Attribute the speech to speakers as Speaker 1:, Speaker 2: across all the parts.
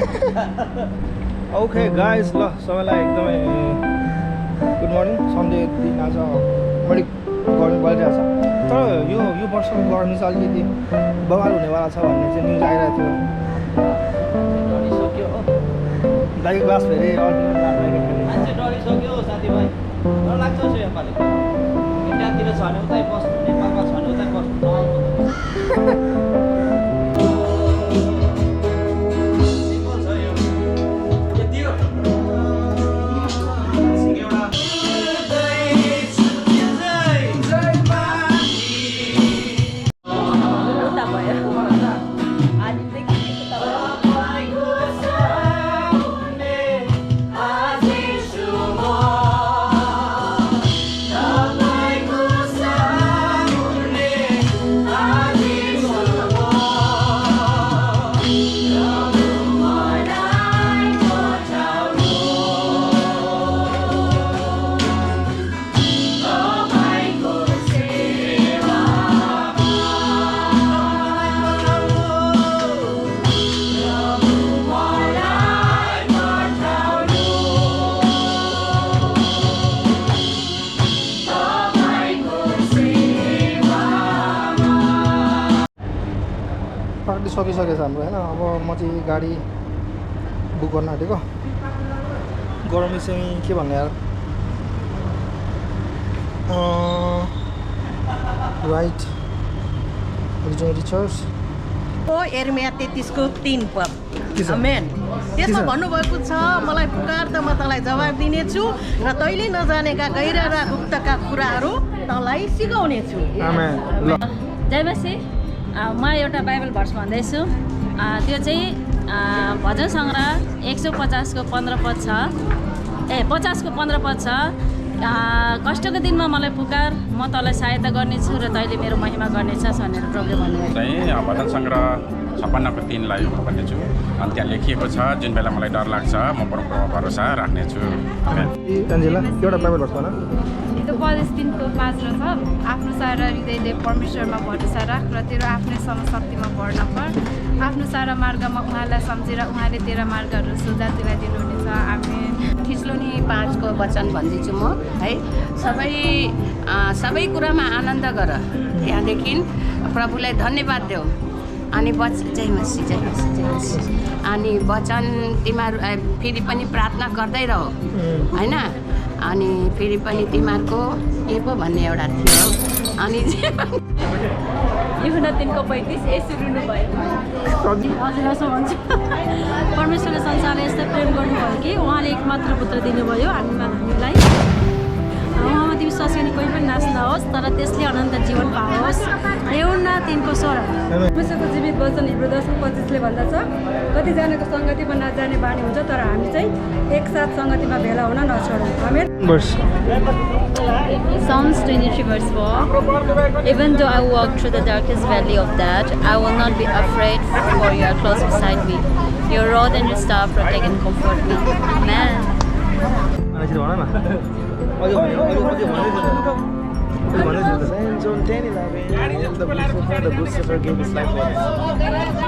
Speaker 1: Okay guys, ल सबैलाई एकदमै गुड मर्निङ। सन्डे दिन आज बढी गर्मी परिरहेको छ, तर यो वर्षको गर्मी चाहिँ अलिकति बवाल हुनेवाला छ भन्ने चाहिँ न्युज आइरहेको थियो। गाई ग्लास फेरि
Speaker 2: डरिसक्यो साथीभाइ, डर लाग्छ योपालि। इन्डियातिर छ भने उतै बस्नु, नेपालमा छ भने उतै बस्नु।
Speaker 1: सकिसकेछ हाम्रो होइन। अब म चाहिँ गाडी बुक गर्न आँटेको। गर्मी चाहिँ के भन्ने यार, राइट रिचार्ज
Speaker 3: एरमिया 33 को 3 पद मेन त्यसमा भन्नुभएको छ, मलाई पुकार त म तँलाई जवाब दिनेछु र तैँले नजानेका गैर र गुप्तका कुराहरू तँलाई सिकाउनेछु।
Speaker 4: जय मसी। म एउटा बाइबल भर्स भन्दैछु। त्यो चाहिँ भजन सङ्ग्रह 150 को 15 पद छ। 50 को 15 पद छ। कष्टको दिनमा मलाई पुकार, म तँलाई सहायता गर्नेछु र तैँले मेरो महिमा गर्नेछस् भनेर प्रभुले भन्नुभएको
Speaker 5: चाहिँ भजन सङ्ग्रह 56 को 3 लाई भन्नेछु। अनि त्यहाँ लेखिएको छ, जुन बेला मलाई डर लाग्छ म परमप्रभुमा भरोसा राख्नेछु।
Speaker 1: एन्जेला एउटा बाइबल भर्स भन।
Speaker 6: त्यो पदेश 3 को 5 छ। आफ्नो सारा हृदयले परमेश्वरमा भरोसा राख र तेरो आफ्नै समशक्तिमा भर नपर। आफ्नो सारा मार्गमा उहाँलाई सम्झेर उहाँले तेरा मार्गहरू सोझा तुल्याइदिनुहुनेछ। हामी
Speaker 3: थिस्सलुनी 5 को वचन भन्दैछु म है। सबै कुरामा आनन्द गर, त्यहाँदेखि प्रभुलाई धन्यवाद देऊ। अनि जय मसी जय मसी जय मसी। अनि वचन तिमीहरू फेरि पनि प्रार्थना गर्दै रह होइन। अनि फेरि पनि तिमीहरूको के पो भन्ने एउटा थियो। अनि
Speaker 4: यूहन्ना 3 को 35 यसो रुनु भयो। हजुर यसो भन्छ, परमेश्वरले संसारले यस्तो प्रेम गर्नुभयो कि उहाँले एकमात्र पुत्र दिनुभयो हामीलाई। उहाँमा विश्वास गर्ने कोही पनि नाश नहोस् तर त्यसले अनन्त जीवन पाओस्। यूहन्ना 3 को 16।
Speaker 6: परमेश्वरको जीवित वचन हिब्रू 10 को 25 भन्दछ, कतिजनाको सङ्गतिमा नजाने बानी हुन्छ तर हामी चाहिँ एकसाथ सङ्गतिमा भेला हुन नछोडौँ। आमेन।
Speaker 4: Psalms 23 verse 4. Even though I walk through the darkest valley of death, I will not be afraid, for you are close beside me. Your rod and your staff protect and comfort me. Amen.
Speaker 1: John 10:11, the Lucifer, the Lucifer gave his life for us.
Speaker 7: Yeah.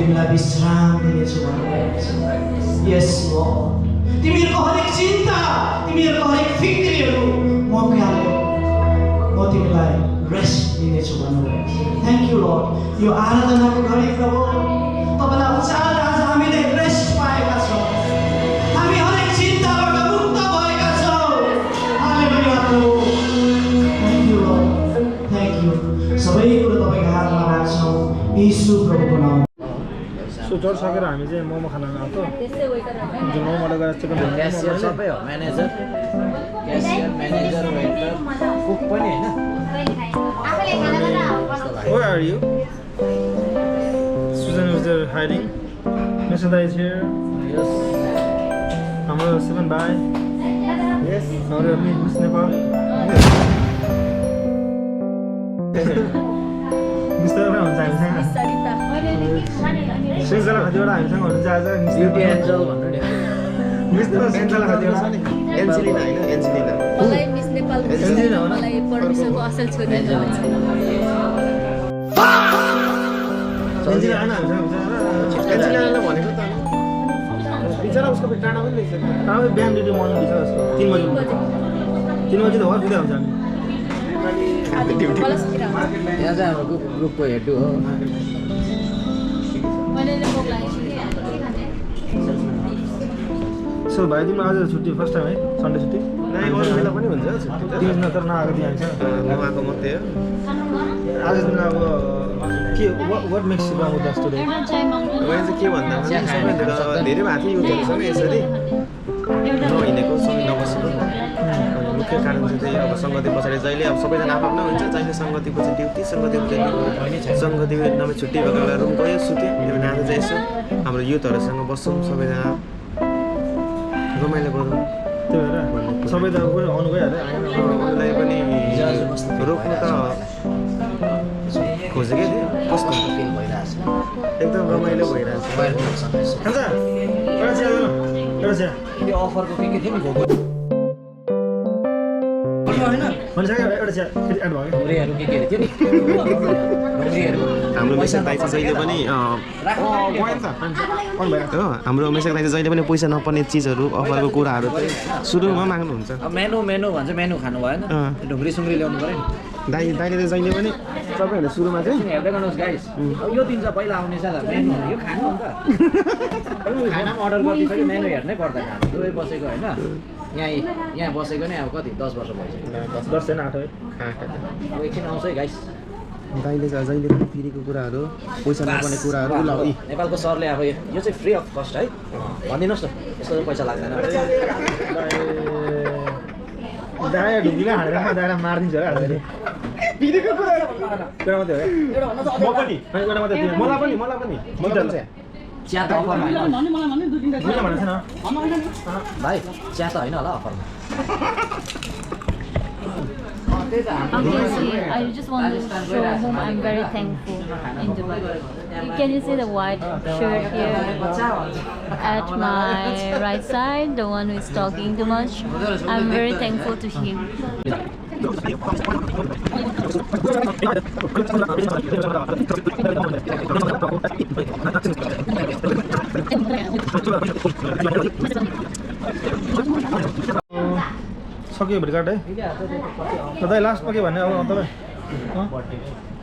Speaker 7: तिमीलाई विश्राम दिनेछु भन्नुभएको छ। यस lord, तिमीहरूको हरेक चिन्ता, तिमीहरूको हरेक फिक्रीहरू म तिमीलाई रेस्ट दिनेछु भन्नुभएको छ। Thank you lord. यो आराधनाको घडी प्रभु तपाईँलाई उचार आज हामीले रेस्ट पाएका छौँ। हामी हरेक चिन्ताबाट मुक्त भएका छौँ। हालेलुया प्रभु। Thank you lord, thank you. सबै कुरो तपाईँको हातमा राख्छौँ येशू प्रभुको नाम।
Speaker 1: सो चर्च सकेर हामी चाहिँ मोमो खान गएको जो मोमोबाट गएर चिकन
Speaker 2: क्यासियर सबै हो, manager cashier manager waiter cook पनि होइन।
Speaker 1: Where are you? Susan is there hiding. Mr. Dai is here.
Speaker 2: Yes.
Speaker 1: हाम्रो Susan Bhai.
Speaker 2: Yes.
Speaker 1: हाम्रो Miss Nepal. Mr. Bhai हुन्छ हामीसँग। श्रृङ्खला कतिवटा हामीसँग हुनुहुन्छ आज।
Speaker 2: ब्युटी एन्जल भन्नु नि।
Speaker 1: मिस्टर श्रृङ्खला कतिवटा
Speaker 8: एन्जेलिना होइन एन्जेलिना
Speaker 9: मलाई मिस नेपाल
Speaker 1: एन्जेलिना हो न?
Speaker 9: मलाई परमेश्वरको असल छोरी
Speaker 1: एन्जेलिना होइन हामीसँग हुन्छ
Speaker 8: एन्जेलिनालाई भनेको त
Speaker 1: बिचरा उसको टाढा पनि रहेछ। टाढा बिहान ड्युटी मर्निङ रहेछ उसको 3 बजी 3 बजी त हो बिदा हुन्छ हामी।
Speaker 9: कलसतिर हुन्छ
Speaker 2: यहाँ चाहिँ हाम्रो ग्रुपको हेड हो।
Speaker 9: मैले बोक लाग्यो
Speaker 1: सो भाइ तिम्रो आज छुट्टी फर्स्ट टाइम है सन्डे छुट्टी?
Speaker 8: नाइ अरू बेला पनि हुन्छ छुट्टी त
Speaker 1: तिमी तर नआएको थियो हामीसँग।
Speaker 8: नआएको मात्रै हो।
Speaker 1: आज तिमीलाई अब के what makes you come with us today?
Speaker 8: मैले चाहिँ के भन्दा पनि सबैले धेरै भएको थियो युथहरूसँग यसरी नहिँडेको सँगै नबसेको मुख्य कारण चाहिँ अब सङ्गति पछाडि जहिले अब सबैजना आफ्नो हुन्छ। जहिले सङ्गति पछि ड्युटी, सङ्गति सङ्गति नभए छुट्टी भएको बेला रुम गयो सुत्यो। अनि आज चाहिँ यसो हाम्रो युथहरूसँग बस्छौँ, सबैजना रमाइलो गरौँ।
Speaker 1: त्यही भएर सबै त आउनु गइहाल्यो
Speaker 8: उनलाई पनि रोक्नु त खोजेकै थियो। कस्तो
Speaker 2: फिल भइरहेछ।
Speaker 8: एकदम रमाइलो भइरहेछ।
Speaker 1: खान्छ एउटा चिया देऊ न एउटा चिया
Speaker 2: यो अफरको के थियो नि भोको
Speaker 1: भनिसक्यो एउटा चिया फेरि एड भयो
Speaker 2: ढुङ्ग्रेहरू के थियो नि ढुङ्ग्रेहरू।
Speaker 8: हाम्रो मेसेक दाइ चाहिँ जहिले पनि हो हाम्रो मेसेक दाइ चाहिँ जहिले पनि पैसा नपर्ने चिजहरू अफरको कुराहरू चाहिँ सुरुमा माग्नुहुन्छ।
Speaker 2: अब मेनु भन्छ मेनु खानु भएन ढुङ्ग्री सुङ्ग्री ल्याउनु पऱ्यो नि।
Speaker 8: दाइले चाहिँ जहिले पनि सबैभन्दा सुरुमा चाहिँ
Speaker 2: हेर्दै गर्नुहोस् गाइस, अब यो दिन चाहिँ पहिला आउने छ मेनु यो खानु हो नि त। खाना पनि अर्डर गरिदिइसक्यो, मेनु हेर्नै पर्दैन। दुवै बसेको होइन यहाँ बसेको नै अब कति 10 वर्ष भइसक्यो।
Speaker 1: 10 छैन 8 है।
Speaker 2: अब एकछिन आउँछ है गाइस।
Speaker 8: दाइले चाहिँ जहिले पनि फ्रीको कुराहरू पैसा नपर्ने कुराहरू
Speaker 2: नेपालको सरले अब यो चाहिँ फ्री अफ कस्ट है भनिदिनुहोस् न, यसको चाहिँ पैसा लाग्दैन।
Speaker 1: दाया ढुङ्गीलाई हालेर दायालाई मारिदिन्छ होला आजले पिरेको कुरा एउटा मात्रै हो म पनि एउटा मात्रै दिनु मलाई पनि
Speaker 2: चिया त अफरमा होइन
Speaker 1: दुईटा भनेको छैन
Speaker 2: भाइ, चिया त होइन होला अफरमा।
Speaker 4: Obviously, I just want to show whom I'm very thankful in Dubai. Can you see the white shirt here at my right side, the one who is talking too much? I'm very thankful to him.
Speaker 1: सक्यो भेटघाट है दाइ लास्टमा के भन्ने अब तपाईँ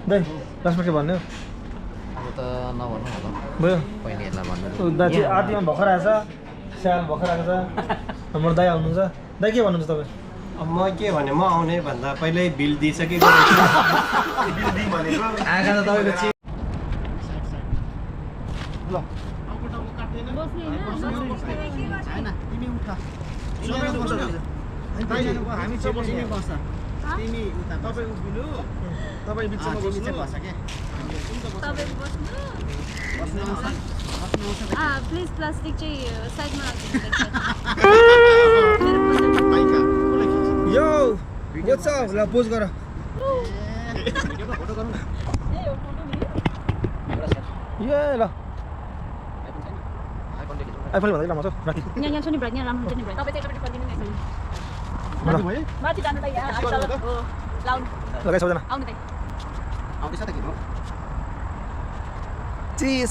Speaker 1: दाइ लास्टमा के भन्ने
Speaker 2: अब त नभन्नु होला
Speaker 1: भयो
Speaker 2: बहिनीहरूलाई भन्नु।
Speaker 1: दाइ चाहिँ आदिमा भर्खर आएछ स्याहार भर्खर आएको छ हाम्रो दाइ आउनुहुन्छ दाइ के भन्नुहुन्छ तपाईँ?
Speaker 10: अब म के भने म आउने भन्दा पहिल्यै बिल दिइसकेको बिल दिउँ भनेको
Speaker 2: आँखा त तपाईँको
Speaker 1: ल हामी चाहिँ बस्ने बस्छ तिमी उता तपाईँ उभिनु तपाईँ बिचमा बस्नु बस्छ के
Speaker 6: तपाईँ बस्नु प्लिज प्लास्टिक चाहिँ साइडमा
Speaker 1: यो व्हाट्स अप ल पोज गर ये ल आइफोन भन्दै लामा छ राखी
Speaker 4: यहाँ छ नि ब्राइट, यहाँ राम्रो हुन्छ नि ब्राइट। तपाईँ चाहिँ एकपल्ट फर्किनु नि। माथि जानु त यहाँ हो लाउनु
Speaker 1: लगाइ सबैजना
Speaker 4: आउनु त
Speaker 8: आउँदैछ त के हो
Speaker 1: चिज